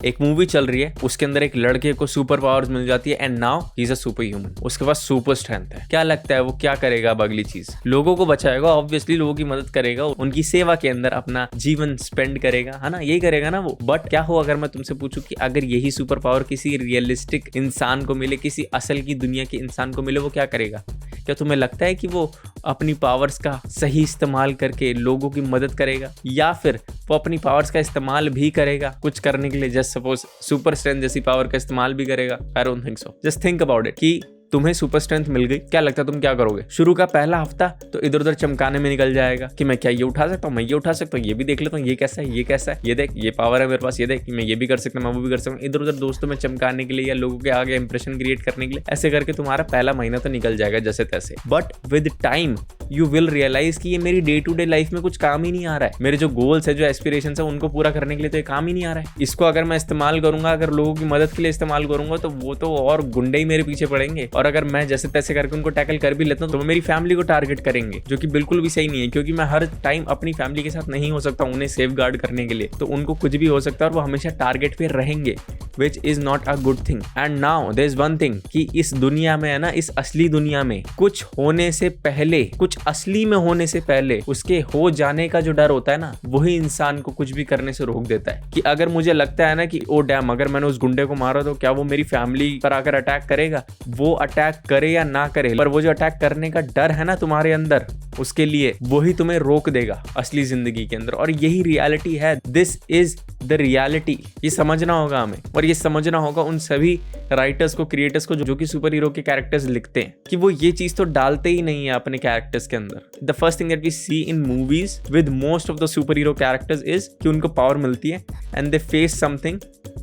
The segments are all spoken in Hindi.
एक मूवी चल रही है, उसके अंदर एक लड़के को सुपर पावर्स मिल जाती है and now he is a super human. उसके पास सुपर स्ट्रेंथ है। क्या लगता है वो क्या करेगा? अब अगली चीज, लोगों को बचाएगा, ऑब्वियसली लोगों की मदद करेगा, उनकी सेवा के अंदर अपना जीवन स्पेंड करेगा, है ना, यही करेगा ना वो। बट क्या हो अगर मैं तुमसे पूछूं कि अगर यही सुपर पावर किसी रियलिस्टिक इंसान को मिले, किसी असल की दुनिया के इंसान को मिले, वो क्या करेगा? क्या तुम्हें लगता है कि वो अपनी पावर्स का सही इस्तेमाल करके लोगों की मदद करेगा, या फिर वो अपनी पावर्स का इस्तेमाल भी करेगा कुछ करने के लिए? जस्ट सपोज सुपर स्ट्रेंथ जैसी पावर का इस्तेमाल भी करेगा? I don't think so. Just think about it कि तुम्हें सुपर स्ट्रेंथ मिल गई, क्या लगता है तुम क्या करोगे? शुरू का पहला हफ्ता तो इधर उधर चमकाने में निकल जाएगा कि मैं क्या ये उठा सकता हूँ, मैं ये उठा सकता हूँ, ये भी देख लेता हूँ, ये कैसा है, ये कैसा है, ये देख ये पावर है मेरे पास, ये देख मैं ये भी कर सकता हूँ, मैं वो भी कर सकता हूँ। इधर उधर दोस्तों में चमकाने के लिए या लोगों के आगे इंप्रेशन क्रिएट करने के लिए ऐसे करके तुम्हारा पहला महीना तो निकल जाएगा जैसे तैसे। But with time you will realize कि ये मेरी डे टू डे लाइफ में कुछ काम ही नहीं आ रहा है। मेरे जो गोल्स है, जो एस्पिरेशंस है, उनको पूरा करने के लिए तो ये काम ही नहीं आ रहा है। इसको अगर मैं इस्तेमाल करूंगा, अगर लोगों की मदद के लिए इस्तेमाल करूंगा, तो वो तो और गुंडे ही मेरे पीछे पड़ेंगे। और अगर मैं जैसे तैसे करके उनको टैकल कर भी लेता हूँ तो वो मेरी फैमिली को टारगेट करेंगे, जो कि बिल्कुल भी सही नहीं है, क्योंकि मैं हर टाइम अपनी फैमिली के साथ नहीं हो सकता उन्हें सेफ गार्ड करने के लिए। तो उनको कुछ भी हो सकता है और वो हमेशा टारगेट पे रहेंगे, which is not a good thing. And now there is one thing कि इस दुनिया में है ना, इस असली दुनिया में कुछ होने से पहले, कुछ असली में होने से पहले उसके हो जाने का जो डर होता है ना, वही इंसान को कुछ भी करने से रोक देता है। कि अगर मुझे लगता है ना कि ओ डैम, अगर मैंने उस गुंडे को मारा तो क्या वो मेरी फैमिली पर आकर अटैक करेगा? वो अटैक करे या ना करे, पर वो जो अटैक करने का डर है ना तुम्हारे अंदर, उसके लिए वही तुम्हें रोक देगा असली जिंदगी के अंदर। और यही रियलिटी है, दिस इज द रियलिटी। ये समझना होगा हमें, और ये समझना होगा उन सभी राइटर्स को, क्रिएटर्स को, जो कि सुपर हीरो के कैरेक्टर्स लिखते हैं, कि वो ये चीज तो डालते ही नहीं है अपने कैरेक्टर्स के अंदर। The first thing that we see in movies with most of the super hero characters is कि उनको पावर मिलती है and they face something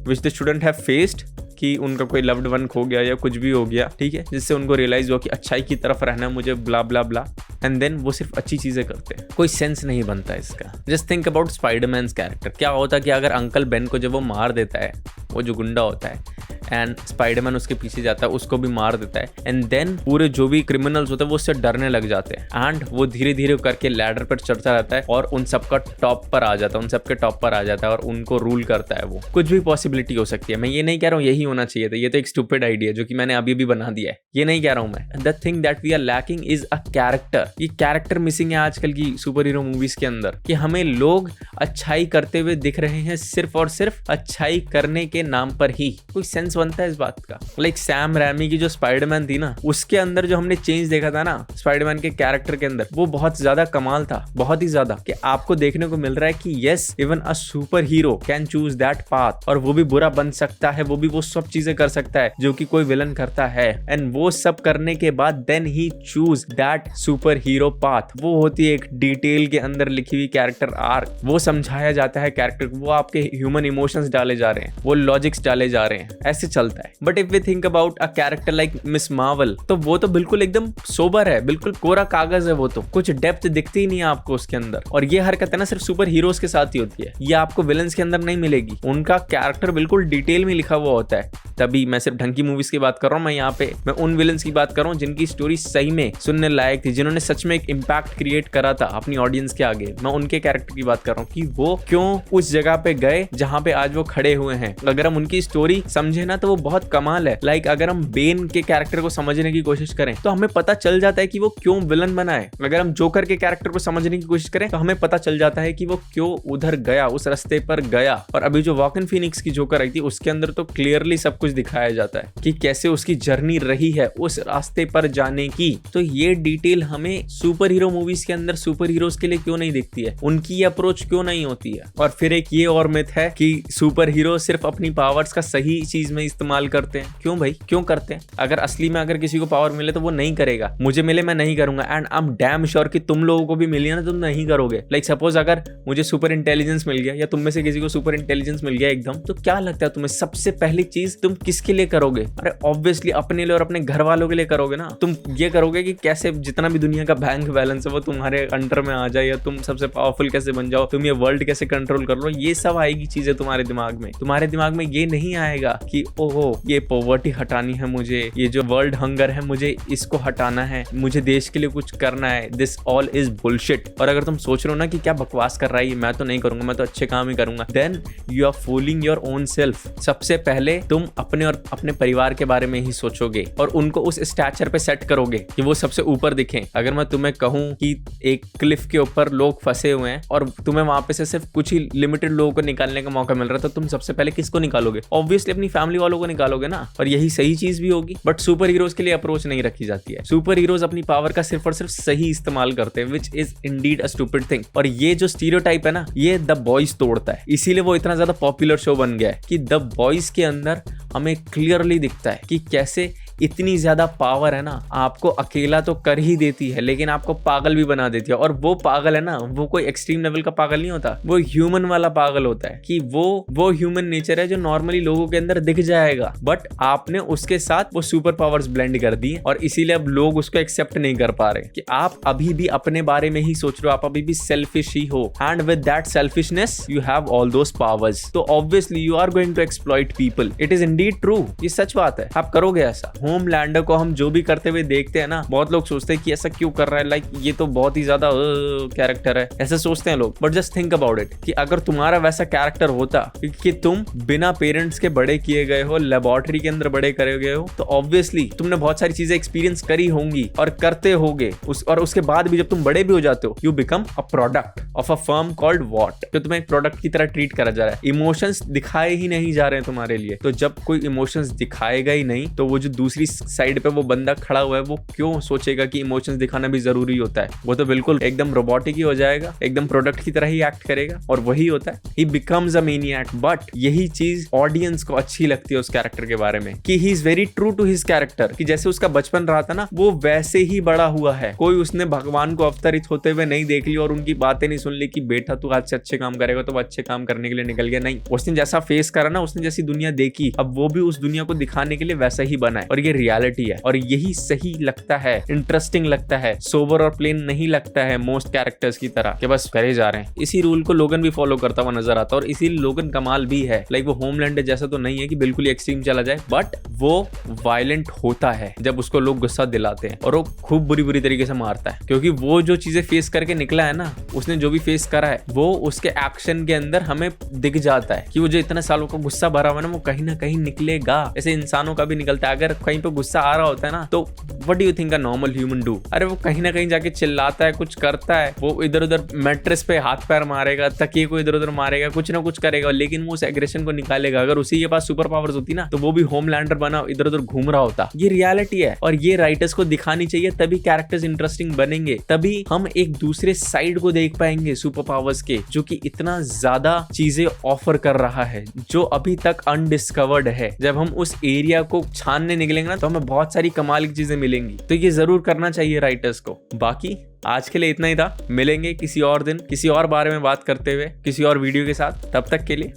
which they shouldn't have faced, कि उनका कोई लव्ड वन खो गया या कुछ भी हो गया, ठीक है, जिससे उनको रियलाइज हुआ कि अच्छाई की तरफ रहना मुझे, ब्ला ब्ला ब्ला, एंड देन वो सिर्फ अच्छी चीजें करते हैं। कोई सेंस नहीं बनता इसका। Just think about Spiderman character. क्या होता कि अगर अंकल बेन को जब वो मार देता है, वो जो गुंडा होता है, एंड स्पाइडरमैन उसके पीछे जाता है, उसको भी मार देता है, एंड देन पूरे जो भी क्रिमिनल्स होते हैं वो उससे डरने लग जाते हैं, एंड वो धीरे धीरे करके लैडर पर चढ़ता रहता है और उन सबका टॉप पर आ जाता है, उन सबके टॉप पर आ जाता है और उनको रूल करता है। वो कुछ भी पॉसिबिलिटी हो सकती है। मैं ये नहीं कह रहा हूँ यही होना चाहिए था, ये तो एक स्टूपिड आइडिया जो कि मैंने अभी भी बना दिया है, ये नहीं कह रहा हूँ मैं। The thing that we are lacking is a character. ये कैरेक्टर मिसिंग है आजकल की सुपर हीरो मूवीज के अंदर, कि हमें लोग अच्छाई करते हुए दिख रहे हैं सिर्फ और सिर्फ अच्छाई करने के नाम पर ही। कोई सेंस बनता है इस बात का? लाइक सैम रैमी की जो स्पाइडरमैन थी ना, उसके अंदर जो हमने चेंज देखा था ना स्पाइडरमैन के कैरेक्टर के अंदर, वो बहुत ज्यादा कमाल था, बहुत ही ज्यादा, कि आपको देखने को मिल रहा है कि yes, even a super hero can choose that path, और वो भी बुरा बन सकता है, वो भी वो सब चीजें कर सकता है जो कि कोई विलन करता है, एंड वो सब करने के बाद then he choose that super hero path. वो होती है एक डिटेल के अंदर लिखी हुई कैरेक्टर आर्क, वो समझाया जाता है कैरेक्टर को, वो आपके ह्यूमन इमोशंस डाले जा रहे हैं, वो लॉजिक्स डाले जा रहे हैं, ऐसे चलता है। But if we think about a character like Miss Marvel, तो वो तो बिल्कुल एकदम सोबर है, बिल्कुल कोरा कागज है, वो तो कुछ डेप्थ दिखती ही नहीं है आपको उसके अंदर। और ये हरकत है ना सिर्फ सुपर हीरोज के साथ ही होती है, ये आपको विलन्स के अंदर नहीं मिलेगी। उनका कैरेक्टर बिल्कुल डिटेल में लिखा हुआ होता है। तभी मैं सिर्फ ढंग की मूवीज की बात कर रहा हूँ, मैं यहाँ पे मैं उन विलन्स की बात कर रहा हूँ जिनकी स्टोरी सही में सुनने लायक थी, जिन्होंने सच में एक इम्पैक्ट क्रिएट करा था अपनी ऑडियंस के आगे। मैं उनके कैरेक्टर की बात कर रहा हूँ कि वो क्यों उस जगह पे गए जहां पे आज वो खड़े हुए हैं। अगर हम उनकी स्टोरी समझे ना तो वो बहुत कमाल है। लाइक अगर हम बेन के कैरेक्टर को समझने की कोशिश करें तो हमें पता चल जाता है कि वो क्यों विलन बना है। अगर हम जोकर के कैरेक्टर को समझने की कोशिश करें तो हमें पता चल जाता है कि वो क्यों उधर गया, उस रास्ते पर गया। और अभी जो वॉकिन फीनिक्स की जोकर आई थी उसके अंदर तो क्लियरली सब कुछ दिखाया जाता है कि कैसे उसकी जर्नी रही है उस रास्ते पर जाने की। तो ये डिटेल हमें सुपर हीरो मूवीज के अंदर सुपर हीरोज के लिए क्यों नहीं दिखती है, उनकी अप्रोच क्यों नहीं होती है। और फिर एक ये और मिथ है कि सुपर हीरो सिर्फ अपनी पावर्स का सही चीज में इस्तेमाल करते हैं। क्यों भाई, क्यों करते हैं? अगर असली में अगर किसी को पावर मिले तो वो नहीं करेगा। मुझे मिले मैं नहीं करूंगा, and I am damn sure कि तुम लोगों को भी मिली ना तुम नहीं करोगे। लाइक सपोज अगर मुझे सुपर इंटेलिजेंस मिल गया या तुम में से किसी को सुपर इंटेलिजेंस मिल गया एकदम, तो क्या लगता है तुम्हें सबसे पहली चीज तुम किसके लिए करोगे? अरे ऑब्वियसली अपने लिए और अपने घर वालों के लिए करोगे ना। तुम ये करोगे कि कैसे जितना भी दुनिया का बैंक बैलेंस है वो तुम्हारे अंडर में आ जाए, या तुम सबसे पावरफुल कैसे बन जाओ, तुम ये वर्ल्ड कैसे कंट्रोल कर लो। ये सब आएगी चीजें तुम्हारे दिमाग में। तुम्हारे दिमाग में ये नहीं आएगा कि ओहो ये पॉवर्टी हटानी है मुझे, ये जो वर्ल्ड हंगर है मुझे इसको हटाना है, मुझे देश के लिए कुछ करना है। This all is bullshit. और अगर तुम सोच रहे हो ना कि क्या बकवास कर रहा है, मैं तो नहीं करूंगा, मैं तो अच्छे काम ही करूंगा, then you are fooling your own self. सबसे पहले तुम अपने और अपने परिवार के बारे में ही सोचोगे और उनको उस स्टैचर पे सेट करोगे कि वो सबसे ऊपर दिखें। अगर मैं तुम्हें कहूं कि एक क्लिफ के ऊपर लोग फंसे हुए हैं और तुम्हें वहां पे से सिर्फ कुछ ही लिमिटेड लोगों को निकालने का मौका मिल रहा है, तो तुम सबसे पहले किसको निकालोगे? ऑब्वियसली अपनी फैमिली वालों को निकालोगे ना। और यही सही चीज भी होगी। बट सुपर हीरोज के लिए अप्रोच नहीं रखी जाती है। सुपर हीरोज अपनी पावर का सिर्फ और सिर्फ सही इस्तेमाल करते हैं, which is indeed a stupid thing. और ये जो स्टीरियोटाइप है ना, ये द बॉयज तोड़ता है। इसीलिए वो इतना ज्यादा पॉपुलर शो बन गया है कि द बॉयज के अंदर हमें क्लियरली दिखता है कि कैसे इतनी ज्यादा पावर है ना, आपको अकेला तो कर ही देती है लेकिन आपको पागल भी बना देती है। और वो पागल है ना, वो कोई एक्सट्रीम लेवल का पागल नहीं होता, वो ह्यूमन वाला पागल होता है कि वो ह्यूमन नेचर है जो नॉर्मली लोगों के अंदर दिख जाएगा, बट आपने उसके साथ वो सुपर पावर्स ब्लेंड कर दी और इसीलिए अब लोग उसको एक्सेप्ट नहीं कर पा रहे कि आप अभी भी अपने बारे में ही सोच रहे हो, आप अभी भी सेल्फिश ही हो। And with that selfishness you have all those powers, तो obviously you are going to exploit people. It is indeed true, ये सच बात है। आप करोगे ऐसा? होमलैंडर को हम जो भी करते हुए देखते हैं ना, बहुत लोग सोचते हैं कि ऐसा क्यों कर रहा है, लाइक ये तो बहुत ही ज्यादा कैरेक्टर है, ऐसे सोचते हैं लोग। But just think about it कि अगर तुम्हारा वैसा कैरेक्टर होता कि तुम बिना पेरेंट्स के बड़े किए गए हो, लेबोरेटरी के अंदर बड़े करे गए हो, तो ऑब्वियसली तुमने बहुत सारी चीजें एक्सपीरियंस करी होंगी और करते होगे। और उसके बाद भी जब तुम बड़े भी हो जाते हो, you become a product of a firm called what, तो तुम्हें एक प्रोडक्ट की तरह ट्रीट करा जा रहा है। इमोशंस दिखाए ही नहीं जा रहे हैं तुम्हारे लिए, तो जब कोई इमोशंस दिखाएगा ही नहीं, तो वो जो दूसरी साइड पे वो बंदा खड़ा हुआ है वो क्यों सोचेगा कि इमोशंस दिखाना भी जरूरी होता है? वो तो बिल्कुल एकदम रोबोटिक ही हो जाएगा, एकदम प्रोडक्ट की तरह ही एक्ट करेगा। और वही होता है, ही बिकम्स अ मैनिएक। बट यही चीज ऑडियंस को अच्छी लगती है उस कैरेक्टर के बारे में कि he is very true to his character, कि जैसे उसका बचपन रहा था ना, वो वैसे ही बड़ा हुआ है। कोई उसने भगवान को अवतरित होते हुए नहीं देख लिया और उनकी बातें नहीं सुन ली कि बेटा तू आज से अच्छे काम करेगा, तो वो अच्छे काम करने के लिए निकल गया। नहीं, उसने जैसा फेस करा ना, उसने जैसी दुनिया देखी, अब वो भी उस दुनिया को दिखाने के लिए वैसा ही बना है। और ये रियलिटी है और यही सही लगता है, इंटरेस्टिंग लगता है, सोबर और प्लेन नहीं लगता है मोस्ट कैरेक्टर्स की तरह कि बस करे जा रहे हैं। इसी रूल को लोगन भी फॉलो करता हुआ नजर आता है और इसीलिए लोगन कमाल भी है। लाइक वो होमलैंडर जैसा तो नहीं है कि बिल्कुल ही एक्सट्रीम चला जाए, बट वो वायलेंट होता है जब उसको लोग गुस्सा दिलाते हैं और वो खूब बुरी बुरी तरीके से मारता है, क्योंकि वो जो चीजें फेस करके निकला है ना, उसने जो भी फेस करा है, वो उसके एक्शन के अंदर हमें दिख जाता है कि वो जो इतने सालों का गुस्सा भरा हुआ है ना, वो कहीं ना कहीं निकलेगा। ऐसे इंसानों का भी निकलता है। अगर कहीं पे गुस्सा आ रहा होता है ना, तो what do you think a normal human do? अरे वो कहीं ना कहीं जाके चिल्लाता है, कुछ करता है, वो इधर उधर मैट्रेस पे हाथ पैर मारेगा, तकिए को इधर उधर मारेगा, कुछ ना कुछ करेगा, लेकिन वो उस एग्रेशन को निकालेगा। अगर उसी के पास सुपर पावर्स होती ना, तो वो भी होमलैंडर बना इधर उधर घूम रहा होता। ये रियलिटी है और ये राइटर्स को दिखानी चाहिए, तभी कैरेक्टर्स इंटरेस्टिंग बनेंगे, तभी हम एक दूसरे साइड को देख पाएंगे सुपर पावर्स के, जो कि इतना ज्यादा चीजें ऑफर कर रहा है, जो अभी तक अनडिस्कवर्ड है। जब हम उस एरिया को छानने निकलेंगे ना, तो हमें बहुत सारी कमाल की चीजें मिलेंगी। तो ये जरूर करना चाहिए राइटर्स को। बाकी आज के लिए इतना ही था। मिलेंगे किसी और दिन किसी और बारे में बात करते हुए, किसी और वीडियो के साथ। तब तक के लिए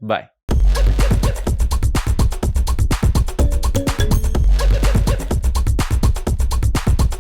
बाय।